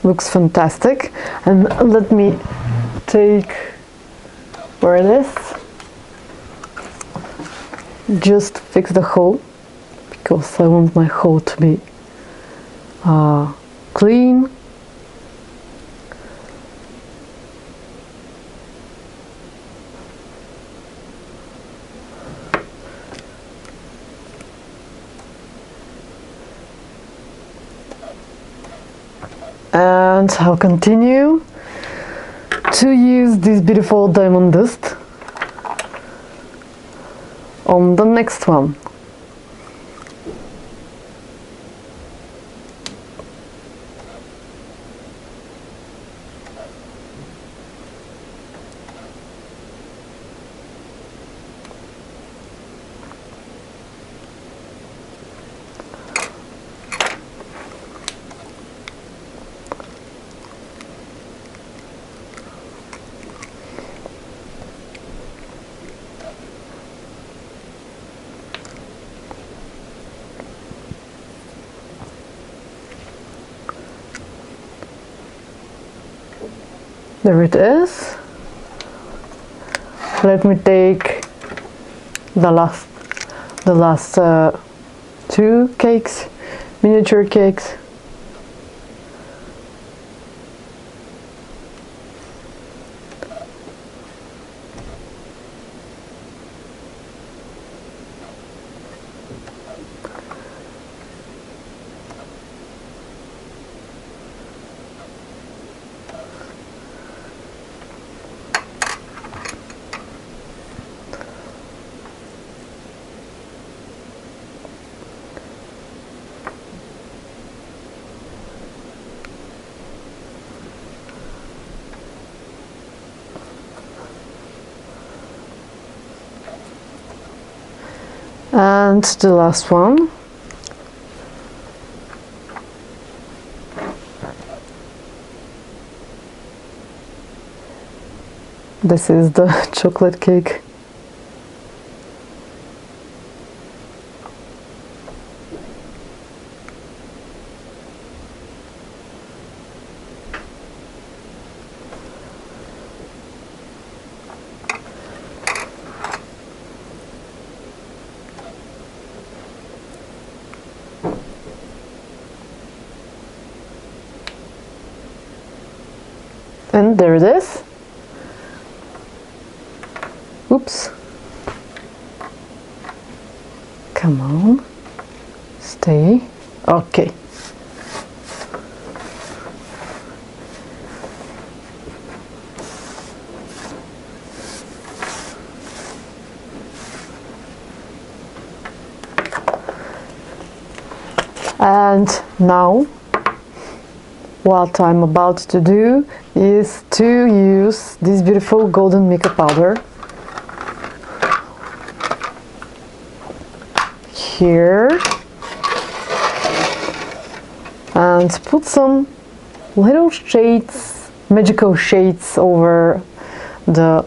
Looks fantastic, and let me take where it is. Just fix the hole because I want my hole to be clean. And I'll continue to use this beautiful diamond dust on the next one. There it is. Let me take the last two cakes, miniature cakes. And the last one. This is the chocolate cake. And there it is. Oops. Come on. Stay. Okay. And now what I'm about to do is to use this beautiful golden mica powder here and put some little shades, magical shades over the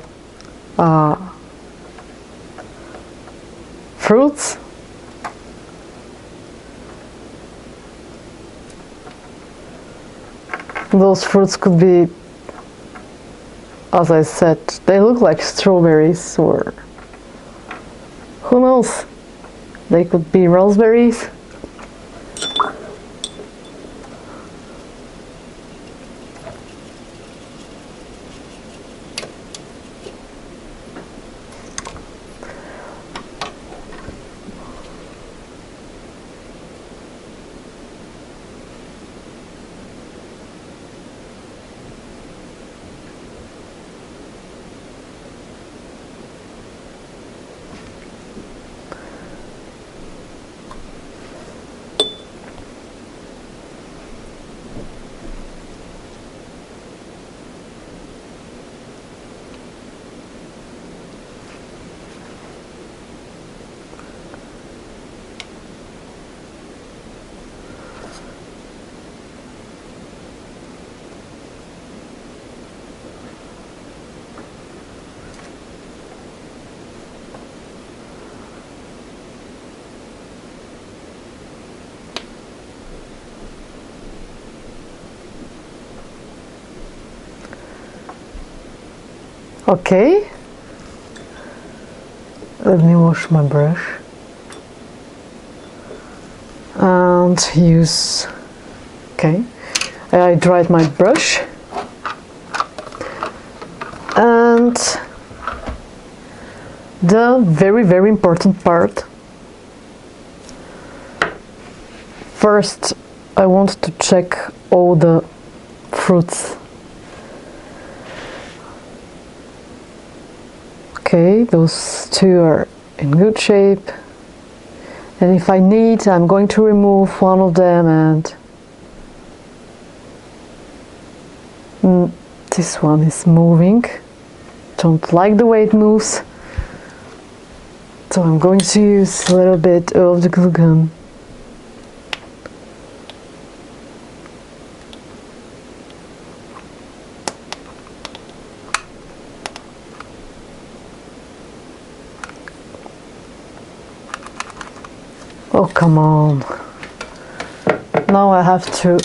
fruits. Those fruits could be, as I said, they look like strawberries, or who knows, they could be raspberries. Okay, let me wash my brush and use, okay, I dried my brush and the very important part. First I want to check all the fruits. Okay, those two are in good shape, and if I need, I'm going to remove one of them, and this one is moving. Don't like the way it moves, so I'm going to use a little bit of the glue gun. Oh, come on. Now I have to...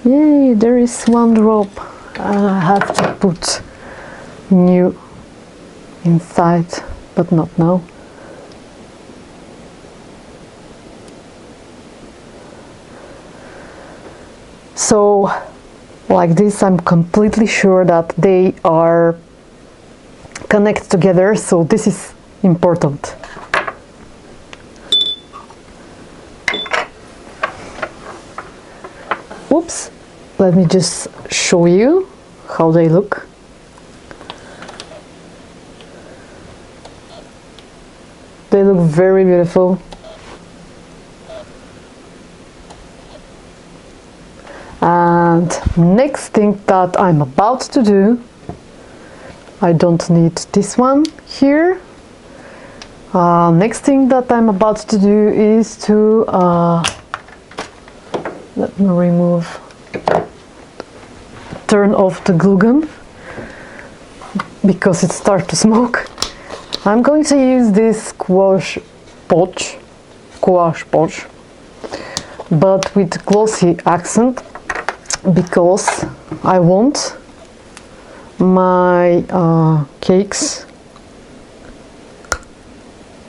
Yay, there is one drop. I have to put new inside, but not now. So, like this, I'm completely sure that they are connected together, so this is important. Whoops, let me just show you how they look. They look very beautiful. And next thing that I'm about to do I don't need this one here. Next thing that I'm about to do is to let me turn off the glue gun because it starts to smoke. I'm going to use this collage podge, but with glossy accent, because I want my cakes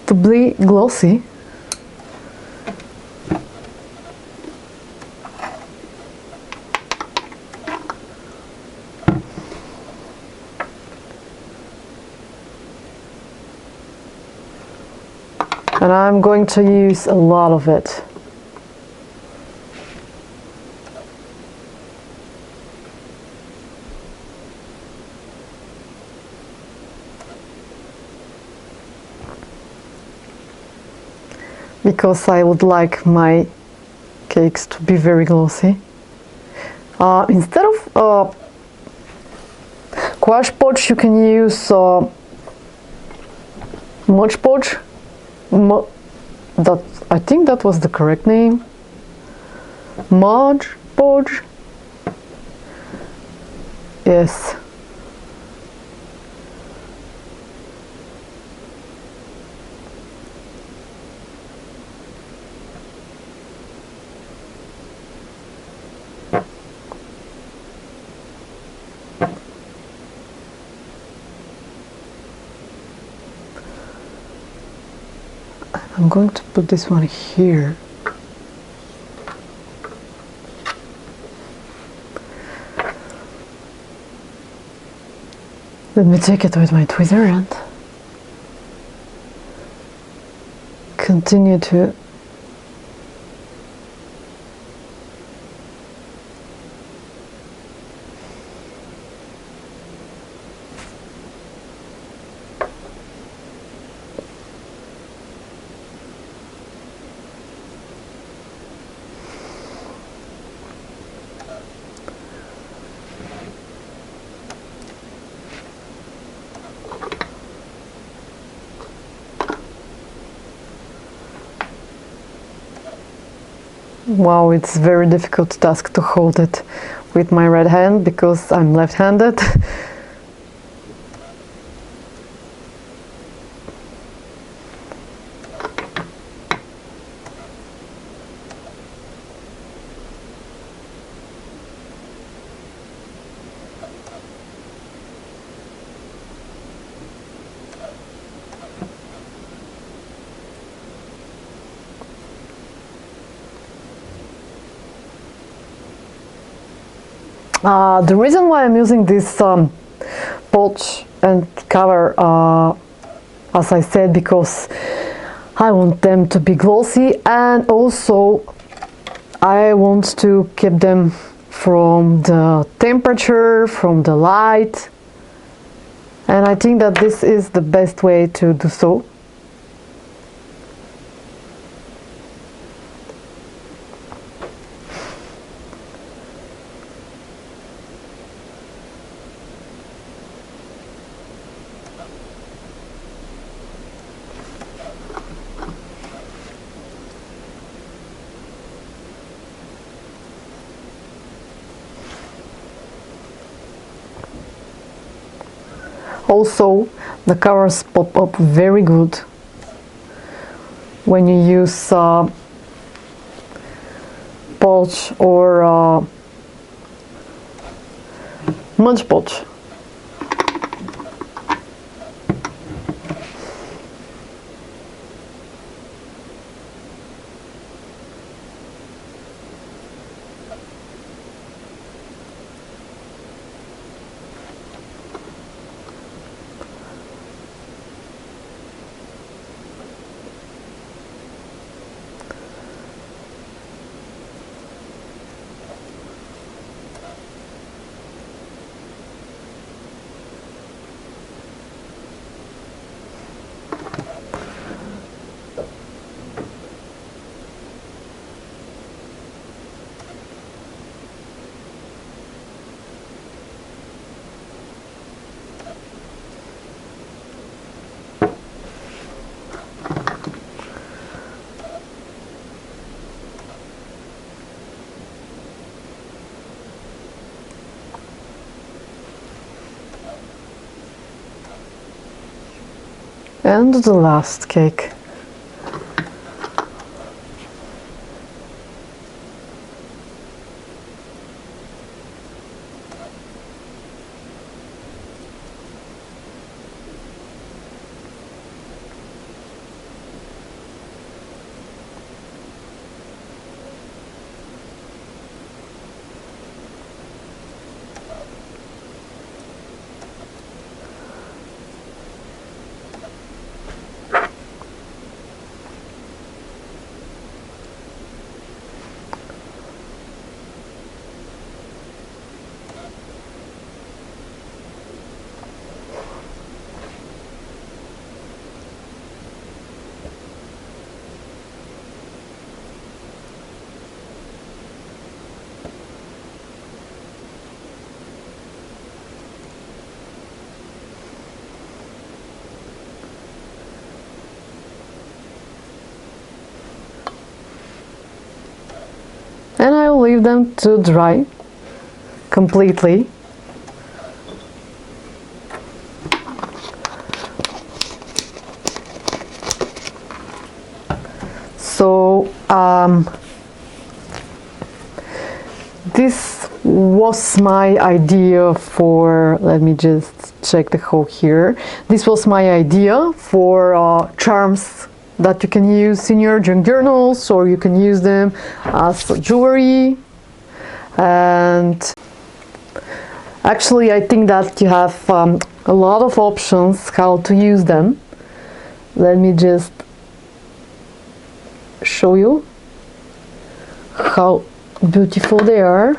to be glossy. And I'm going to use a lot of it. Because I would like my cakes to be very glossy. Instead of collage podge, you can use Mod Podge. I think that was the correct name. Mod Podge. Yes. I'm going to put this one here. Let me take it with my tweezer and continue to wow, it's very difficult task to hold it with my right hand because I'm left-handed. The reason why I'm using this podge and cover, as I said, because I want them to be glossy, and also I want to keep them from the temperature, from the light, and I think that this is the best way to do so. Also, the colors pop up very good when you use podge or Mod Podge. And the last cake. And I will leave them to dry completely. So this was my idea for, let me just check the hole here. This was my idea for charms that you can use in your junk journals, or you can use them as jewelry. And actually I think that you have a lot of options how to use them. Let me just show you how beautiful they are.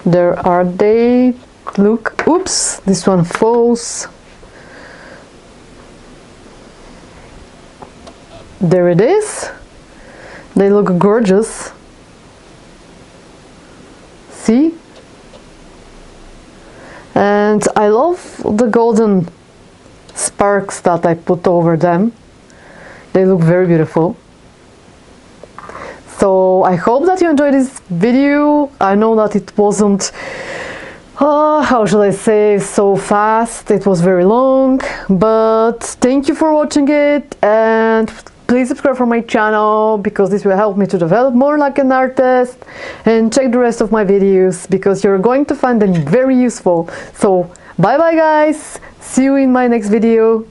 There are they. Look, oops, this one falls. There it is. They look gorgeous. See? And I love the golden sparks that I put over them. They look very beautiful. So I hope that you enjoyed this video. I know that it wasn't, how should I say, so fast. It was very long, but thank you for watching it, and please subscribe for my channel because this will help me to develop more like an artist, and check the rest of my videos because you're going to find them very useful. So bye bye guys, see you in my next video.